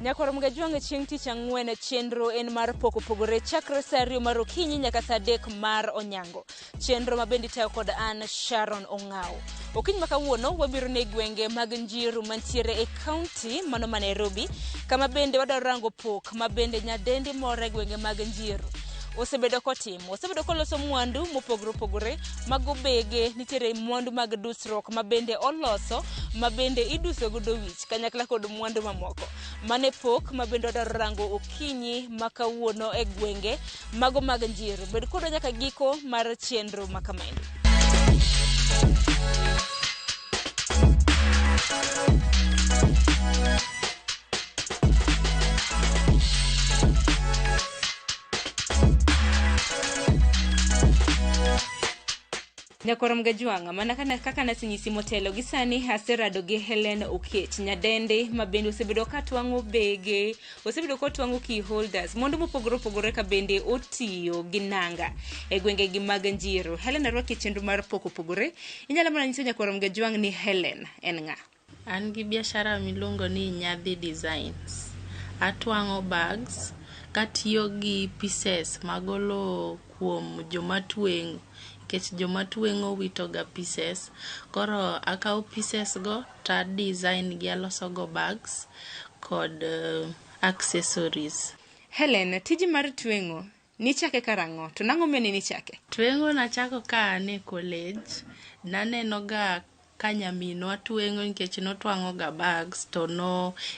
Nyakoromuga juange chieng' tich ang'wen chenro en mar poko pogore chakre saa 2 mar okinyi nyaka saa 3 mar onyango. Chenro mabende tayo kod an Sharon Ong'ao. Okinyi makawuono wabiro ne gwenge mag Njiru mantiere e kaunti mano ma Nairobi, kama bende wadaro rango pok mabende nyadendi moro e gwenge mag Njiru osebedo koloso mwandu mopogore opogore mag obege. Nitiere mwandu mag dusruok mabende oloso mabende iduso godo wich kanyakla kod mwandu mamoko. Mane pok mabende wadaro rango okinyi makawuono e gwenge mago mag Njiru. Bed kodo nyaka giko mar chenro makamaendi. Nyakoromuga juanga mana kaka nasinyisi motelo gi sani haserado gi Helen Okech nyadende mabende osebedo ka twang'o bege, osebedo ka twang'o key holders, mondo mopogore opogore ka bende otiyo gi nanga e gwenge gi mag Njiru. Helen arwaki chenro mar poko opogore. Inyalo mana nyiso Nyakoromuga juang ni Helen en ng'a? An gi biashara miluongo ni Nyadhi Designs. Atwang'o bags katiyo gi pieces magolo kuom joma tweng'o. Kech joma tweng'o wito ga pieces, koro akaw pieces go ta design gi aloso go bags kod accessories. Helen, tiji mar tweng'o nichake karang'o? To nang'o mene nichake? Tweng'o nachako ka an e college. Naneno ga ka nyaminwa tweng'o nikech notwang'o ga bags to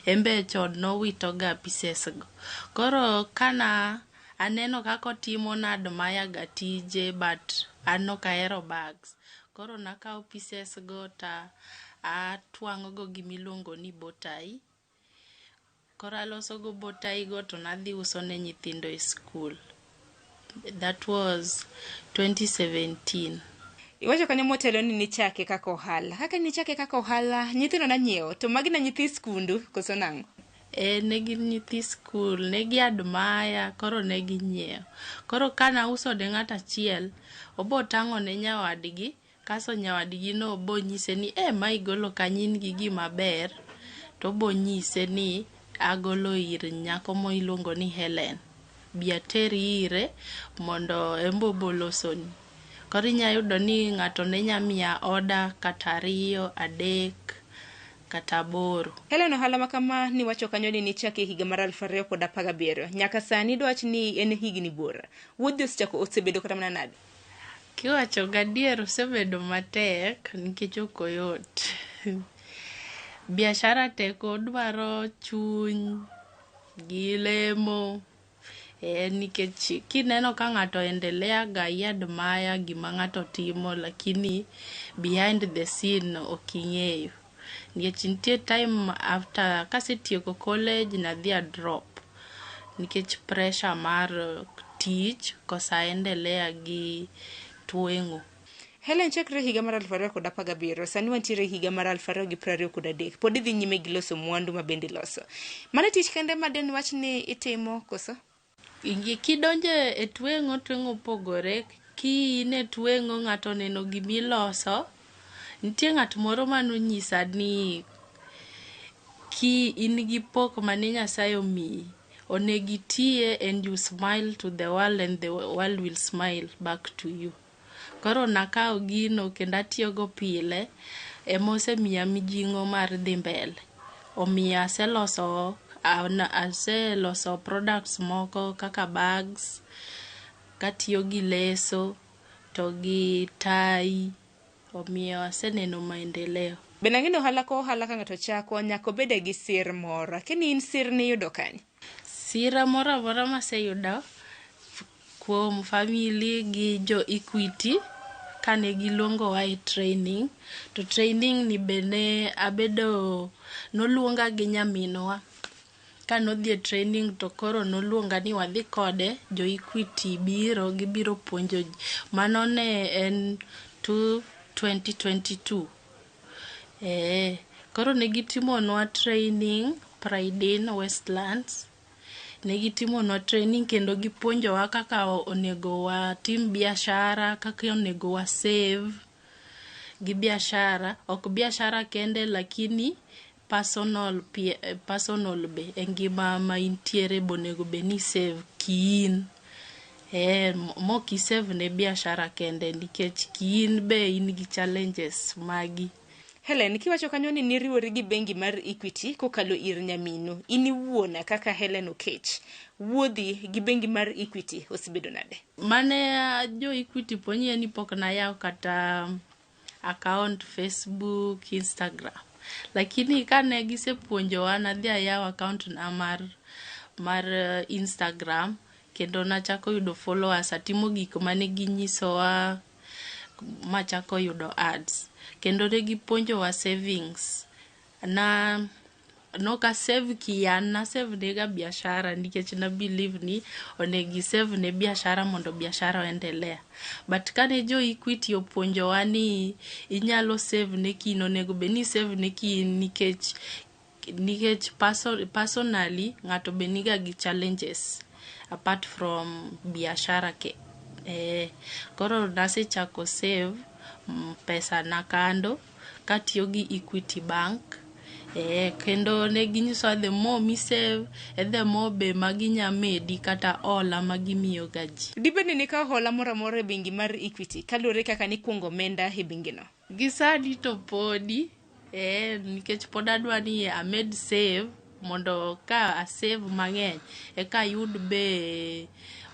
embe chon nowito ga pieces go. Koro kana aneno kako timo nadmaya ga tije but an ok ahero bags. Koro nakaw pieces go ta atwang'o go gimiluongo ni botai. Koro aloso go botai go to nadhi uso ne nyithindo e school. That was 2017. Iwacho kanyo motelo ni nichake kaka ohala. Kaka nichake kaka ohala, nyithindo na nyiewo. To magi na nyithi skundu koso nang'o? Negi nyithi school, negi admire, koro negi nyiewo. Koro kana uso de ng'at achiel, obo tang'o ne nyawadgi, kaso nyawadgi no bo nyise ni ma igolo kanyin gi gima ber, to bo nyise ni agolo ir nyako mo iluongo ni Helen. Biateri ire mondo embo bolosoni. Koro inyayudo ni ng'ato ne nyamiya order kata 2, 3 kata 8. Helen, ohala makama ni wacho kanyo ni nichake higa mar 2017. Nyaka sani dwach ni en higni bora. Wuodhi osechako osebedo kata mana nade? Kiwacho gadier osebedo matek nikech ok oyot. Biashara teko dwaro chuny gi lemo. Nikech kineno ka ng'ato endelea ga admire gima ng'ato timo lakini behind the scene ok ing'eyo. Nikech nitie time after kasetieko college nadhi a drop nikech pressure mar tich kosa endelea gi tweng'o. Helen, chakre higa mar 2017 sani wantiere higa mar 2023 pod idhi nyime gi loso mwandu mabende loso. Mana tich kende maden wach ni itimo koso? Kidonje e tweng'o pogore. Ki ine tweng'o ng'ato neno gimiloso. Nitie ng'at moro manonyisa ni ki in gi pok mane Nyasaye omiyi, onegi tiye and you smile to the world and the world will smile back to you. Koro nakaw gino kendo atiyogo pile emosemiya mijing'o mar dhi mbele. Omiya aseloso products moko kaka bags, katiyo gi leso, to gi tai. Omiyo aseneno maendeleo. Benang'ino ohala ka ng'ato chako nyako bede gi sir moro. Kini in sir ni yudo kanye? Sira moro maseyudo kuom family gi jo Equity kane giluongowa e training. To training ni bende noluonga gi nyaminwa. Kanodhi e training to koro noluonga ni wadhi kode. Jo Equity gibiro puonjo ji. Mano ne en 2022. Koro negitimonwa training Pride in Westlands. Negitimonwa training kendo gipuonjowa kaka onego watim biashara, kaka onego wa save gi biashara. Ok biashara kende lakini personal be engima ma intiere bonego be ni save kiin mo ki save ne biashara kende nikech kiin be in gi challenges magi. Helen, kiwacho kanyo ni niriwori gi bengi mar Equity kokalo ir nyaminu, ini wuona kaka Helen Okech, wuodhi gi bengi mar Equity osebedo nade? Mane jo Equity ponye ni pok na yaw kata account Facebook, Instagram. Lakini kane gisepuonjowa nadhi ayaw account na mar Instagram kendo nachako yudo followers, atimo gik mane ginyisowa machako yudo ads. Kendo ne gipuonjowa savings. Noka save kian, na save nega biashara nikech na believe ni onegi save ne biashara mondo biashara endelea. But kane jo Equity opuonjowa ni inyalo save ne kino nego be ni save ne kin nikech personally ngato be niga gi challenges apart from biashara ke. Koro nase chako save pesa na kando katiyo gi Equity Bank. Kendo ne ginyiso the more mi save the more be maginya medi kata ola magimiyo gaji. Dibeni ni ka hola mora mora bengi mar Equity kalure kaka ni kuongo menda e bengi no? Gisadi to podi nikech pod adwa ni amed save mondo ka a save mang'eny ka yud be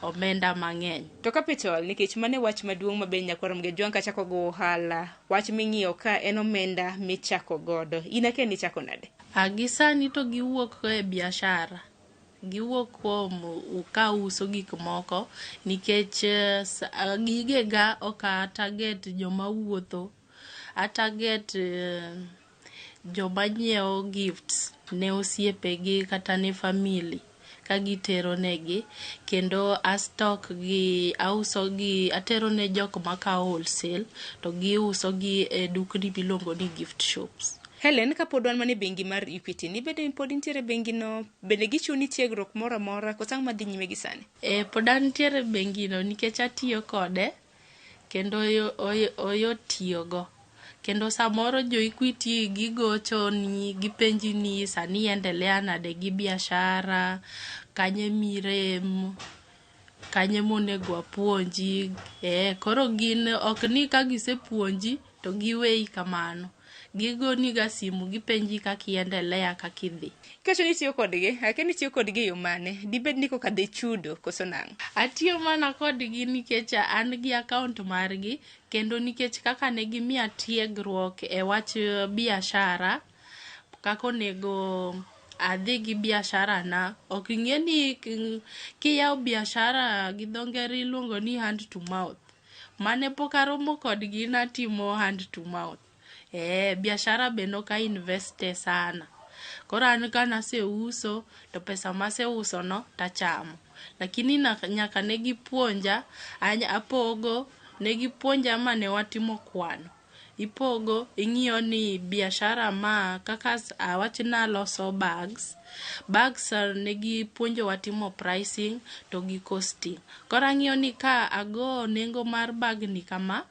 omenda mang'eny. To capital nikech mane wach maduong' mabe nyakwara mga jwanka chako go ohala, wach ming'iyo ka en omenda michako godo. Inake ni chako nade? Gisani to giwuok e biashara. Giwuok kuom ka uso gik moko nikech gige ga oka target joma wuotho, a target joma nyiewo gifts ne osiepegi kata ne family ka gitero negi, kendo a stock gi auso gi atero ne jok maka wholesale to giuso gi e dukni bilongo ni gift shops. Helen, ka podwan mane bengi mar Equity ni bede pod intiere bengi no, bende gichuni tiegruok mora mora kosang madhi nyime gi sani? Pod antiere bengi no nikech atiyo kode kendo oyo tiyogo. Kendo samoro jo Equity gigocho ni gipenji ni sani endelea nade gi biashara, kanye mirem, kanye monego apuonji. Koro gin ok ni ka gisepuonji to giwei kamano. Gigo ni ga simu gipenji kaka iendelea kaka idhi. Kacho ni tiyo kodgi, akeni tiyo kodgi yo mane? Dibed ni koka de chudo koso nang? Atiyo mana kodgi nikech an gi account margi kendo nikech kaka ne gimiya tiegruok e wach biashara, kako nego adhi gi biashara na. Ok ing'e ni kiyaw biashara gi dho ngere iluongo ni hand to mouth. Mane pok aromo kodgi natimo hand to mouth. Biashara be noka investe sana. Koro an ka nase uso to pesa mase uso no tachamo. Lakini nyaka ne gipuonja, apogo ne gipuonja mane watimo kwano. Ipogo ing'iyo ni biashara ma kaka awach na loso bags ne gipuonjo watimo pricing to gi costing. Koro ang'iyo ni ka ago nengo mar bag ni kama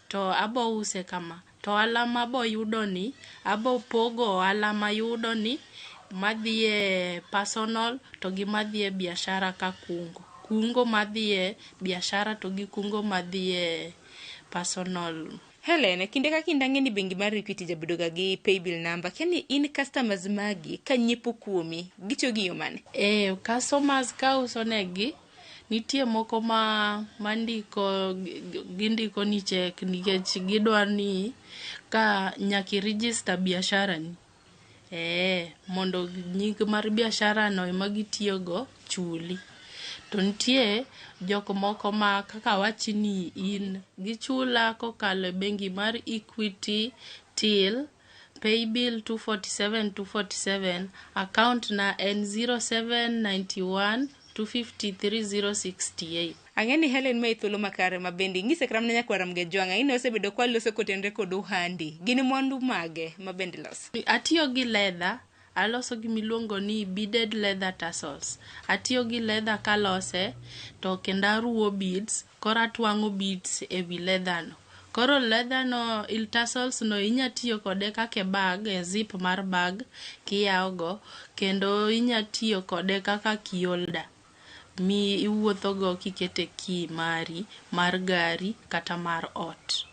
to abo use kama. To alama abo yudo ni, abo pogo alama yudo ni madhie personal to gi madhie biashara ka kungo. Kungo madhie biashara to gi kungo madhie personal. Helen, kinde ka kinde ang'e ni bengi mar Equity jabedoga gi paybill number. Kani in customers magi ka nyiepo kuomi, gicho gi yo mane? Customers ka uso negi nitie moko mandiko gindiko ni check nikech gidwa ni ka nyaki register biashara ni. Mondo nying mar biashara no ema gitiyogo chuli. To nitie jok moko ma kaka wachi ni in gichula kokalo bengi mar Equity till paybill 247 account na n 0791 253 Ang'eni Helen ma itholo makare mabendi ng'ise kram na nyakwara mga jwanga ine osebedo kwa loso kotenre kod uhandi. Gini mwandu mage mabendi loso? Atiyo gi leather, aloso gi miluongo ni beaded leather tassels. Atiyo gi leather kalose to kendo aruwo beads, kora twang'o beads e wi leather no. Koro leather no, tassels no inya tiyo kode kaka bag, zip mar bag kiyaogo, kendo inya tiyo kode kaka kiolda mi iwuotho go kikete ki mari mar gari kata mar ot.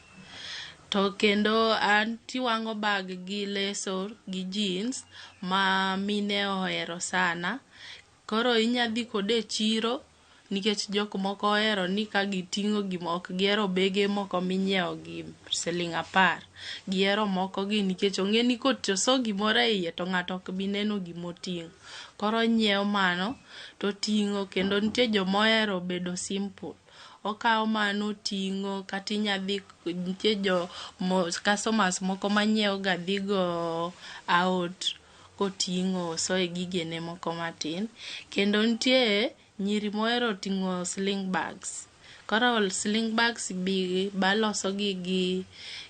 To kendo an tiwang'o bag gi leso gi jeans ma mine ohero sana. Koro inya dhi kode chiro nikech jok moko ohero ni ka giting'o gimok gihero bege moko minyiewo gi $10. Gihero moko gi nikech ong'e ni koso gimoro e iye to ng'ato ok bi neno gimoting'o. Koro nyiewo mano to ting'o, kendo nitie jomohero bedo simple. Okawo mano ting'o, kata inya dhi, nitie customers moko manyiewo ga dhigo out koting'o so e gigene moko matin. Kendo nitie nyiri mohero ting'o sling bags. Koro sling bags baloso gi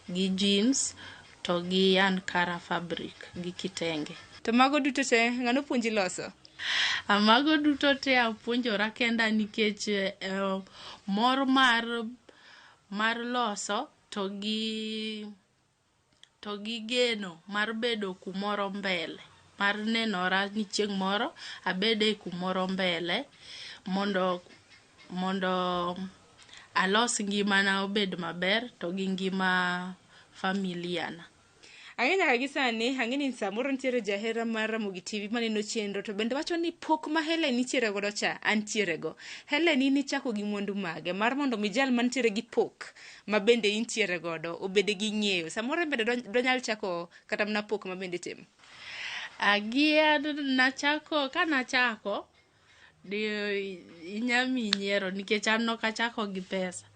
jeans to gi ankara fabric gi kitenge. To mago duto te ng'ano puonji loso? Mago duto te apuonjora kenda nikech mor mar loso to gi geno mar bedo kumoro mbele, mar nenora ni chieng' moro abede kumoro mbele mondo alos ngimana obed maber to gi ngima familia na. Ang'e nyaka gi sani, ang'e ni samoro nitiere jahera mar Ramogi TV maneno chenro, to bende wacho ni pok ma Helen nitiere godo cha antiere go. Helen ni chako gi mwandu mage mar mondo mi jal mantiere gi pok ma bende intiere godo obede gi ng'eyo. Samoro bende donyal chako kata mna pok ma bende timo. Agia kanachako inyami nyiero nikech an nok achako gi pesa.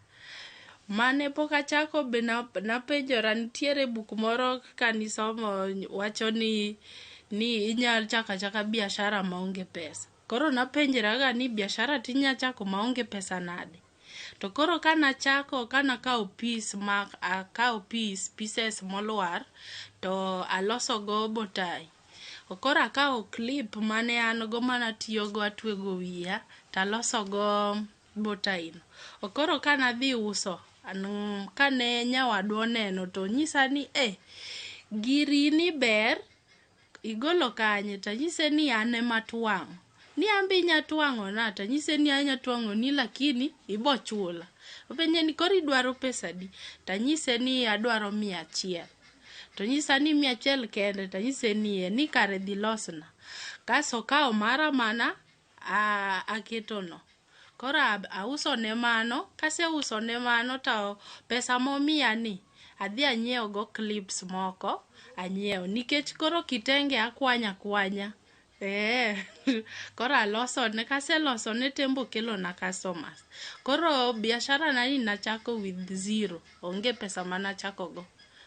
Mane pok achako be napenjora, nitiere buk moro kanisomo wacho ni inyal chaka biashara maonge pesa. Koro napenjra ga ni biashara tinya chako maonge pesa nade. To koro kanachako, kanakawo pieces molwar to aloso go botai. Koro akawo clip mane an go manatiyogo atwego wiya taloso go botai no. Koro kanadhi uso, kane nyawadwa oneno to nyisa ni giri ni ber, igolo kanye, to nyise ni an ema twang'o. Ni ambi nya twang'o na, to nyise ni anya twang'o ni lakini ibo chula. Openje ni koro idwaro pesa di, to nyise ni adwaro 100. To nyisa ni 100 kende, to nyise ni kare dhi losna. Kaso kawo mara mana aketo no. Koro auso ne mano, kase uso ne mano to pesa momiya ni adhi anyiewo go clips moko, anyiewo nikech koro kitenge akwanya. Koro aloso ne, kase loso ne tembo kelo na customers. Koro biashara na ni nachako with zero, onge pesa mana chako go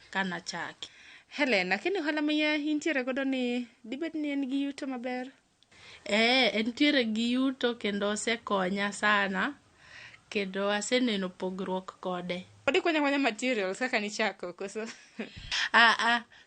kana chaki. Helen, lakini hola maya intiere godo ni dibed ni en gi yuto maber? Entiere gi yuto kendo osekonya sana, kendo aseneno pogruok kode. Odi kwanya materials kaka nichako koso?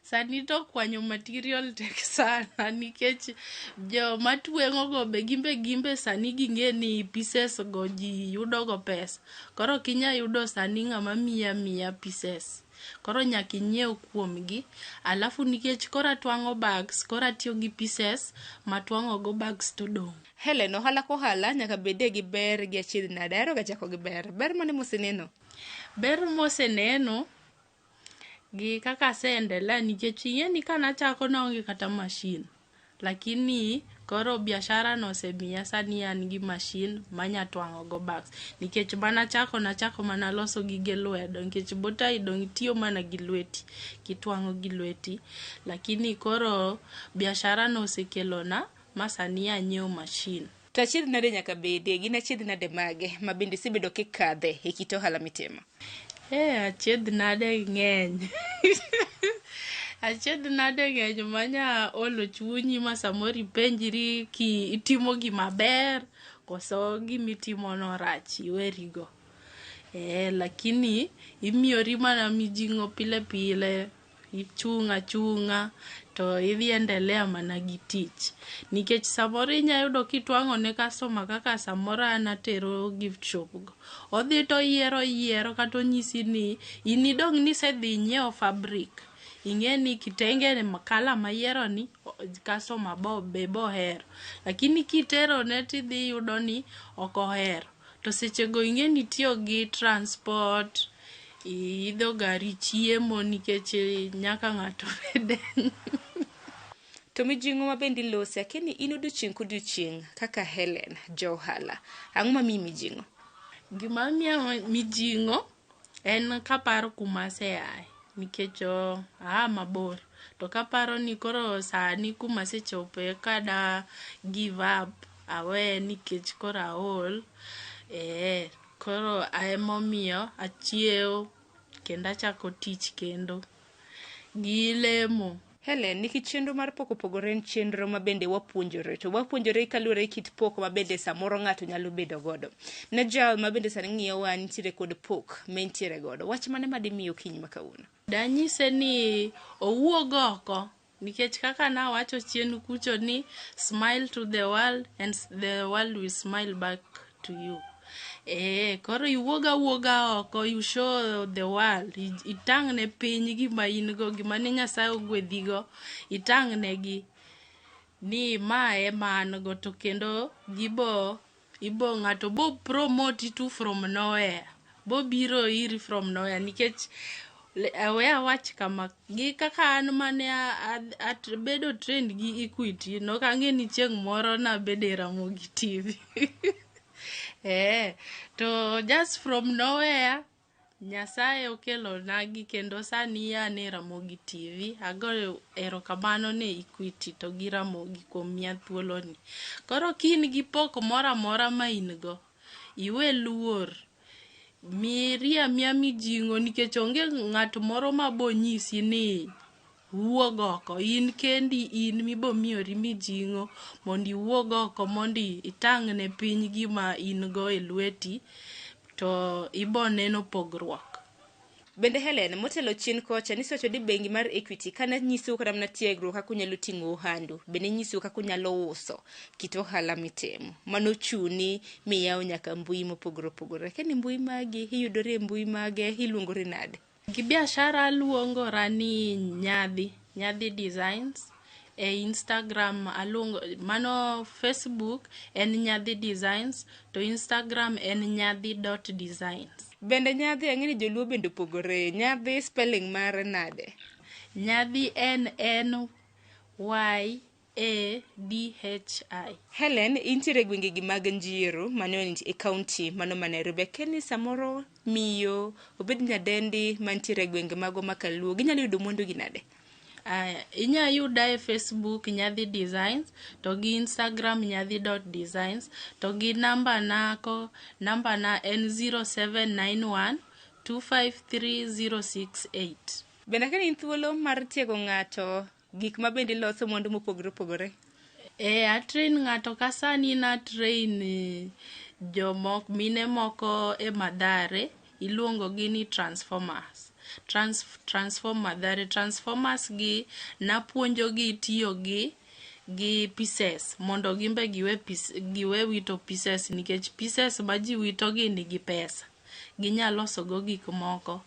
Sani to kwanyo material tek sana nikech jo matweng'o go be gimbe sani ging'e ni pieces go ji yudo go pesa. Koro kinya yudo sani ng'ama miya pieces. Koro nyaki nyiew kuomgi, alafu nikech kora twang'o bags, kora tiyo gi pieces matwang'o go bags to dong'. Helen, ohala kohala nyaka bede gi ber gi achiedh nade, ahero ga chako gi ber. Ber mane moseneno? Ber moseneno gi kaka seendelea nikech ni kana chako naonge kata machine. Lakini koro biashara no osemiya sani an gi machine manya twang'o go bags. Nikech nachako mana loso gige lwedo, nikech botai dong tiyo mana gi lweti, kitwang'o gi lweti. Lakini koro biashara no osekelo na masani anyiewo machine. To achiedh nade nyaka bede, gin achiedh nade mage ma bende sibedo kikadhe e kit ohala mitimo? Achiedh nade ng'eny. Achiedh nade ng'eny manya olo chunyi ma samori penjiri ki itimo gimaber koso gimitimo no rach, iwerigo. Lakini imiyori mana mijing'o pile, ichung'a, to idhi endelea mana gi tich. Nikech samoro inya yudo kitwang'o ne customer kaka samoro an atero gift shop go. Odhi to yiero kata onyisi ni in idong' nisedhi nyiewo fabric. Ing'e ni kitenge kala mayiero ni customer be bohero. Lakini kitero ne tidhi yudo ni ok ohero. To sechego ing'e ni tiyo gi transport, idho gari, chiemo nikech nyaka ng'ato bede. To mijing'o ma bende ilose akini in odiochieng' kodiochieng' kaka Helen Johala. Ang'o ma miyi mijing'o? Gima miya mijing'o en kaparo kuma aseaye. Nikech mabor. To kaparo ni koro sani kuma asechope kada give up awe nikech koro aol. Koro emomiyo achiew kendo achako tich kendo gi lemo. Helen, niki chenro mar pok opogore en chenro ma bende wapuonjore. To wapuonjore kaluwore kit pok ma bende samoro ng'ato nyalo bedo godo. Ne jal ma bende sani ng'iyowa nitiere kod pok mentiere godo. Wach mane ma dimiyo kiny ma kawuono? Danyise ni owuog oko. Nikech kaka nawacho chien kucho ni smile to the world and the world will smile back to you. Koro iwuoga oko, you show the world, itang' ne piny gima in go, gima ne Nyasaye ogwedhigo, itang' negi ni ma ema an go, to kendo ng'ato bo promote tu from nowhere, bo biro iri from nowhere, nikech we awach kama, gi kaka an mane bedo trend gi Equity, no kang'e ni chieng' moro na bede Ramogi TV. To just from nowhere Nyasaye okelo nagi kendo sani ane Ramogi TV. Ago erokamano ne Equity to gi Ramogi kuom miya thuolo ni. Koro kin gi pok mora ma in go, iwe luor, miya mijing'o, nikech onge ng'at moro ma bonyisi ni wuog oko. In kendi in mibo miyori mijing'o mondo iwuog oko mondo itang' ne piny gima in go e lweti, to ibo neno pogruok. Bende Helen, motelo chien kocha nisocho di bengi mar Equity kana nyisou kata mana tiegruok kaka unyalo ting'o ohandu, bende nyisou kaka unyalo uso kit ohala mitimo. Mano chuni miyaw nyaka mbui mopogore opogore. Kani mbui magi iyudore e mbui mage, iluongore nade? Gi biashara luongora ni Nyadhi Designs. Instagram mano Facebook en Nyadhi Designs, to Instagram en nyadhi.designs. Bende Nyadhi ang'eni joluo bende opogore. Nyadhi spelling mare nade? Nyadhi NYADHI. Helen, intiere gwenge gi mag Njiru, mano e county mano ma Nairobi. Keni samoro miyo obed nyadendi mantiere gwenge mago makaluo, ginyalo yudo mwandu gi nade? Inya yuda e Facebook Nyadhi Designs, to gi Instagram nyadhi.designs, to gi namba na en 0791253068. Bende kani in thuolo mar tiego ng'ato gik ma bende loso mwandu mopogore opogore? Atrain ng'ato kasani na train mine moko e Madhare, iluongo gi ni Transformers. Transform Madhare. Transformers gi napuonjo gi tiyo gi pieces mondo gimbe giwe wito pieces, nikech pieces ma ji wito gi nigi pesa. Ginyalo loso go gik moko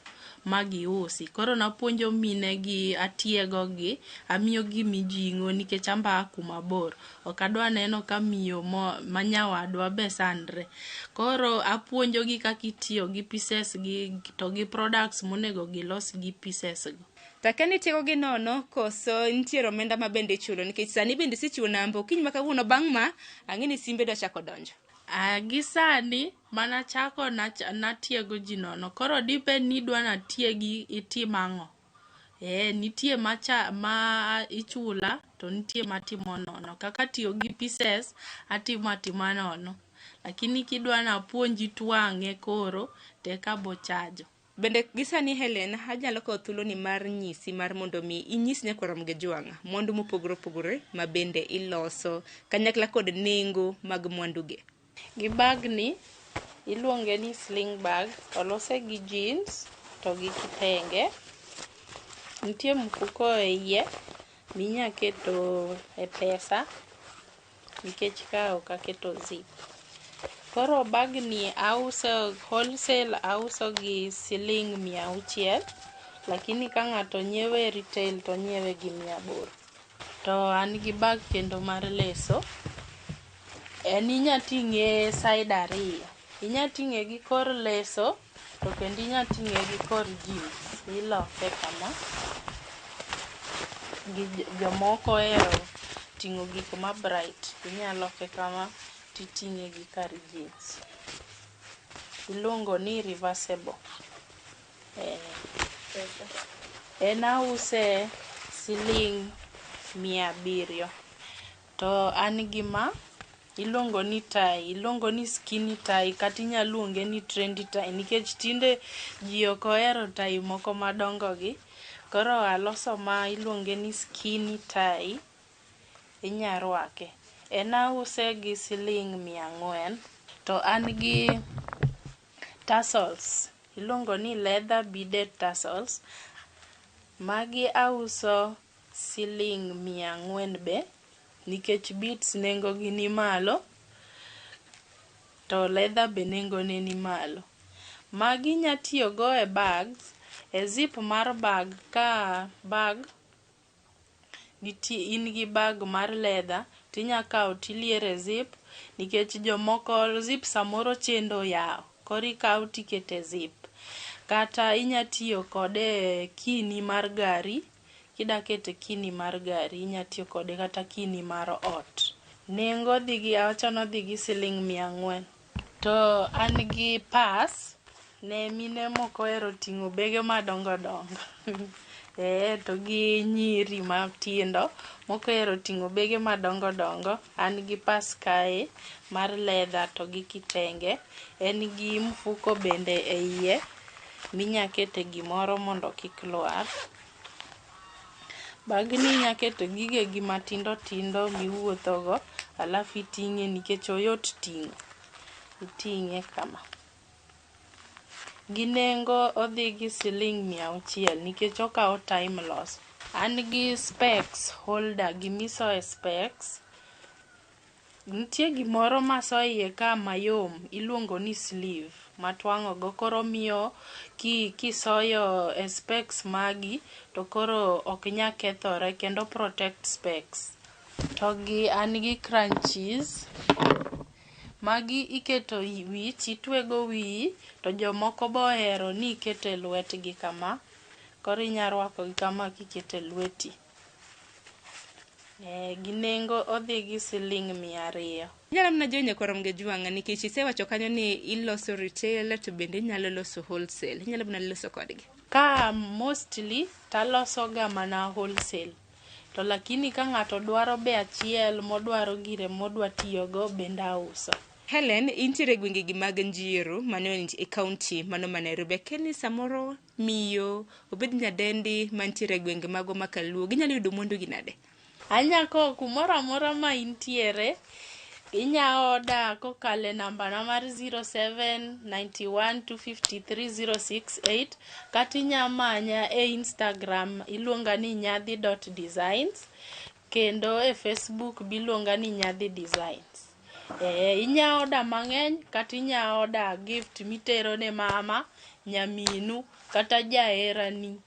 ma giusi. Koro napuonjo mine gi, atiego gi, amiyo gi mijing'o nikech amba kuma bor. Ok adwa neno ka miyo manyawadwa be sandre. Koro apuonjo gi kaka itiyo gi pieces gi to gi products monego gilos gi pieces go. Takani tiego gi nono koso nitiere omenda ma bende chulo, nikech sani bende sichiwo namba kiny ma kawuono bang' ma ang'eni simbe dwa chako donjo. Gi sani mana chako natiego ji nono. Koro dipe ni dwa natiegi itim ang'o? Nitie ma ichula, to nitie matimo nono. Kaka tiyo gi pieces atima nono. Lakini kidwa napuonji twang'e koro teka bochajo. Bende gisani Helen, anyalo kawo thuolo ni mar nyisi mar mondo mi inyis nyaka Ramogi Jwang'a mwandu mopogore opogore ma bende iloso kanyakla kod nengo mag mwandu ge. Gi bag ni iluonge ni sling bag, olose gi jeans to gi kitenge. Nitie mfuko e iye, minya keto e pesa nikech ka ok aketo zip. Koro bag ni auso wholesale, auso gi siling 600, lakini ka ng'ato nyiewe retail to nyiewe gi 800. To an gi bag kendo mar leso, en inya ting'e side ariyo. Inya ting'e gi kor leso to kendo inya ting'e gi kor jeans. Iloke kama. Jomoko ohero ting'o gik ma bright, inya loke kama titing'e gi kar jeans. Iluongo ni reversible. En ause siling 700. To an gi ma iluongo ni tie, iluongo ni skinny tie, kata inya luonge ni trendy tie nikech tinde ji ok ohero tie moko madongo gi. Koro aloso ma iluonge ni skinny tie, inya rwake. En ause gi siling 400. To an gi tassels, iluongo ni leather beaded tassels. Magi auso siling 400 be, nikech beads nengo gi ni malo, to leather be nengo ne ni malo. Magi nya tiyo go e bags, e zip mar bag. Ka bag in gi bag mar leather, tinya kawo tiliere zip, nikech jomoko zip samoro chendo yawo, koro ikawo tikete zip. Kata inya tiyo kode e kini mar gari, kida kete kini mar gari, inya tiyo kode kata kini mar ot. Nengo dhi gi, awachono dhi gi siling 400. To an gi pas, ne mine moko ohero ting'o bege madongo dongo. To gi nyiri matindo moko ohero ting'o bege madongo dongo. An gi pas kae mar leather to gi kitenge. En gi mfuko bende e iye, minya kete gimoro mondo kik lwar. Bag ni inya keto gige gi matindo tindo miwuotho go, alafu iting'e nikech oyot ting'o. Iting'e kama. Gi nengo odhi gi siling 600 nikech okawo time loso. An gi specs holder, gimisoe specs. Nitie gimoro maso iye ka mayom, iluongo ni sleeve, matwang'o go, koro miyo kisoyo e specs magi, to koro ok nya kethore kendo protect specs. To an gi crunchies. Magi iketo wich, itwego wiyi, to jomoko bohero ni ikete lwetgi kama. Koro inya rwako gi kama kikete lweti. Gi nengo odhi gi siling 200. Inyalo mana jonyo korom gi jwang'a nikech isewacho kanyo ni iloso retail to bende inyalo loso wholesale. Inyalo mana loso kodgi. Ka mostly taloso ga mana wholesale. To lakini ka ng'ato dwaro be achiel modwaro gire modwa tiyogo bende auso. Helen, intiere gwenge gi mag Njiru, mano e county mano ma Nairobi. Keni samoro miyo obed nyadendi mantiere gwenge mago makaluo, ginyalo yudo mwandu gi nade? Anyako kumoro amora ma intiere, inya oda kokale namba na mar 0791253068, kata inya manya e Instagram iluonga ni nyadhi.designs, kendo e Facebook biluonga ni nyadhi designs. Inya oda mang'eny, kata inya oda gift mitero ne mama, nyaminu, kata jaherani.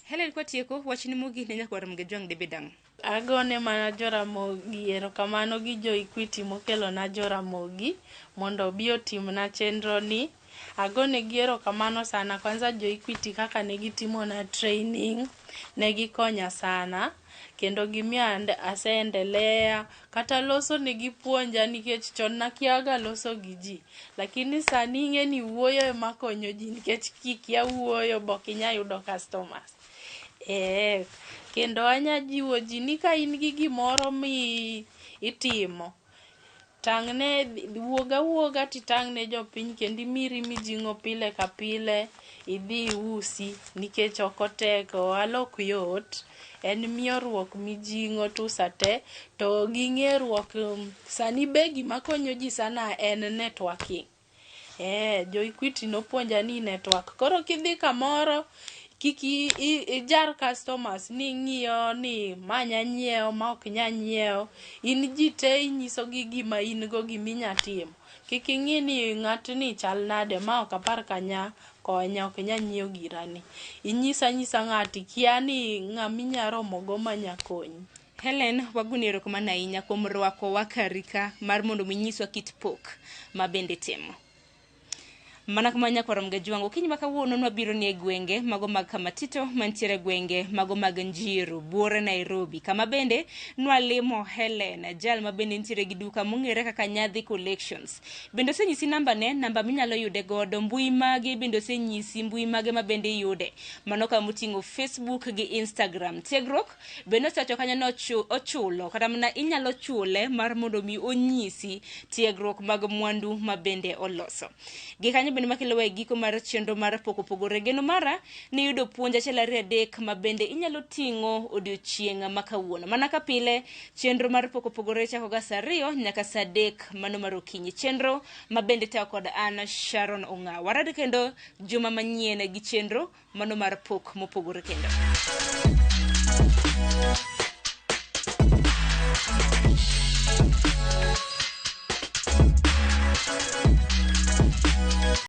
Helen, kwa tieko, wachni mogik ne nyakwarom gi jwang' debe dang'? Agone mana jo-Ramogi erokamano gi jo-Equity mokelo na jo-Ramogi mondo obi otimna chenro ni. Agonegi erokamano sana, kwanza jo-Equity kaka ne gitimona training, ne gikonya sana, kendo gimiya aseendelea, kata loso ne gipuonja nikech chon nakiaga loso gi ji, lakini sani ing'e ni wuoyo ema konyo ji nikech kikia wuoyo bok inya yudo customers. Kendo anya jiwo ji ni ka in gi gimoro mi itimo, tang'ne, wuoga titang'ne jopiny kendo imiri mijing'o pile ka pile, idhi usi nikech ok otek, ohala ok yot, en miyoruok mijing'o tusate, to gi ng'eruok. Sani be gima konyo ji sana en networking. Jo-Equity nopuonja ni network. Koro kidhi kamoro, kiki ijar customers ni ng'iyo ni manya nyiewo ma ok nya nyiewo. In ji te inyiso gi gima in go giminya timo. Kik ing'i ni ng'atni chal nade ma ok apar kanya konya ok nya nyiewo girani. Inyisa ng'ati kia ni ng'aminya romo go manya konyi. Helen, waguni erokamano ahinya kuom rwako wakarika mar mondo minyiswa kit pok ma bende timo. Mana kama nyakwarom ga jwango kiny ma kawuono nwabiro ni e gwenge mago mag Kamatito mantiere gwenge mago mag Njiru, Buore, Nairobi. Kama bende nwalimo Helen, jal ma bende ntiere gi duka mong'ere kaka Nyadhi Collections. Bende osenyisi namba minyalo yude godo, mbui mage bende osenyisi mbui mage ma bende yude. Mano kama oting'o Facebook gi Instagram. Tiegruok bende osewacho kanyo no ochulo kata mana inyalo chule mar mondo mi onyisi tiegruok mag mwandu ma bende oloso. Gi kanyo bende makelo e giko mar chenro mar pok opogore. Geno mara ni yudo puonj achiel ariyo adek ma bende inyalo ting'o odiochieng' ma kawuono. Mana ka pile chenro mar pok opogore chako ga saa 2 nyaka saa 3 mano mar okinyi. Chenro ma bende tayo kod an Sharon Ong'aw. Warado kendo juma manyien gi chenro mano mar pok mopogore kendo.